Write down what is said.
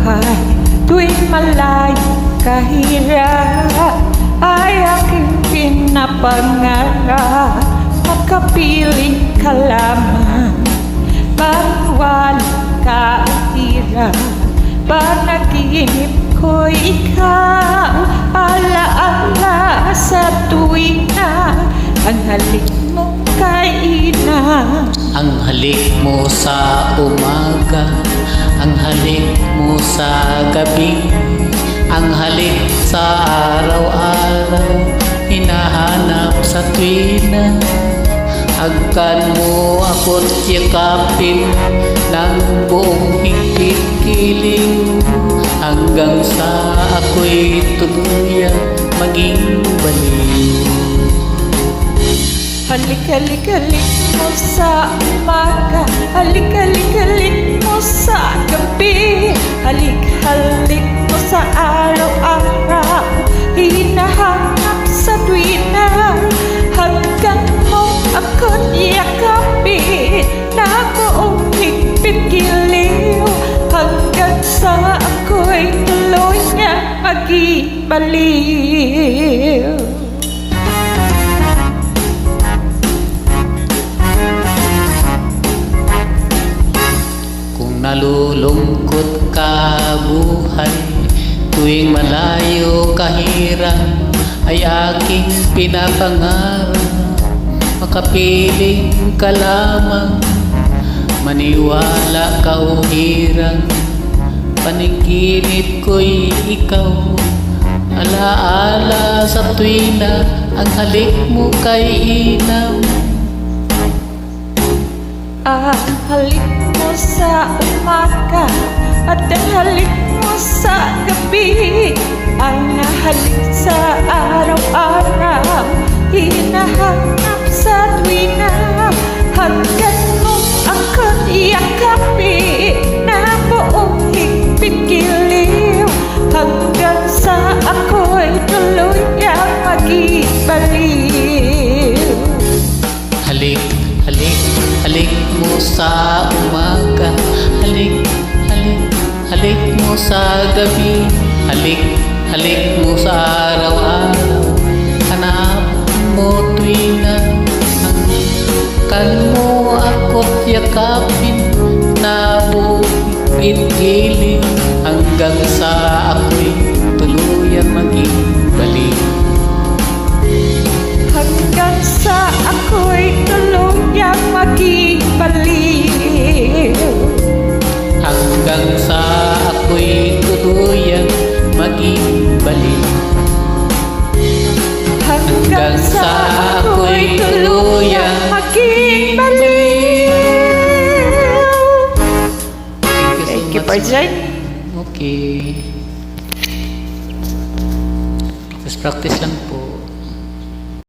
buhay. Tuwing malayo kahirap ay aking pinapangarap. Makapiling ka lamang, paniwala ka hirap. Panaginip ko ikaw, alaala sa tuwing na ang halik mo kay ina. Ang halik mo sa umaga, ang halik mo sa gabi, ang halik sa araw-araw, hinahanap sa tuwina. Hagkan mo ako't yakapin ng buong higpit-kiling, hanggang sa ako'y tuluyan maging baliw. Halik-halik-halik mo sa umaga, halik-halik-halik mo sa gabi, halik-halik mo sa araw-araw, hinahanap sa tuwina. Hanggang mo ako't yakapin na buong higpit-giliw, hanggang sa ako'y tuluyan maging baliw. Nalulungkot ka buhay, tuwing malayo kahirap ay aking pinapangarap. Makapiling ka lamang, maniwala ka o hirang, panaginip ko'y ikaw. Alaala sa tuwina, ang halik mo kay inam. Ang halik mo sa umaga at ang halik mo sa gabi, ang nahalik sa araw-araw, hinahanap sa tuwina. Hanggang mo ako't yakapin na buong higpit-giliw, hanggang sa ako'y tuluyang maging baliw. Halik, halik, halik mo sa umaga, halik, halik, halik mo sa gabi, halik, halik mo sa araw-araw, hanap mo tuwina. Hanggang mo ako't yakapin na buong higpit-giliw, hanggang sa ako'y tuluyan maging baliw. Hanggang sa ako'y tuluyang maging baliw. Hanggang sa ako'y tuluyang maging baliw. Hanggang sa ako'y tuluyang maging baliw. Thank you for joining. Okay. Practice lang po.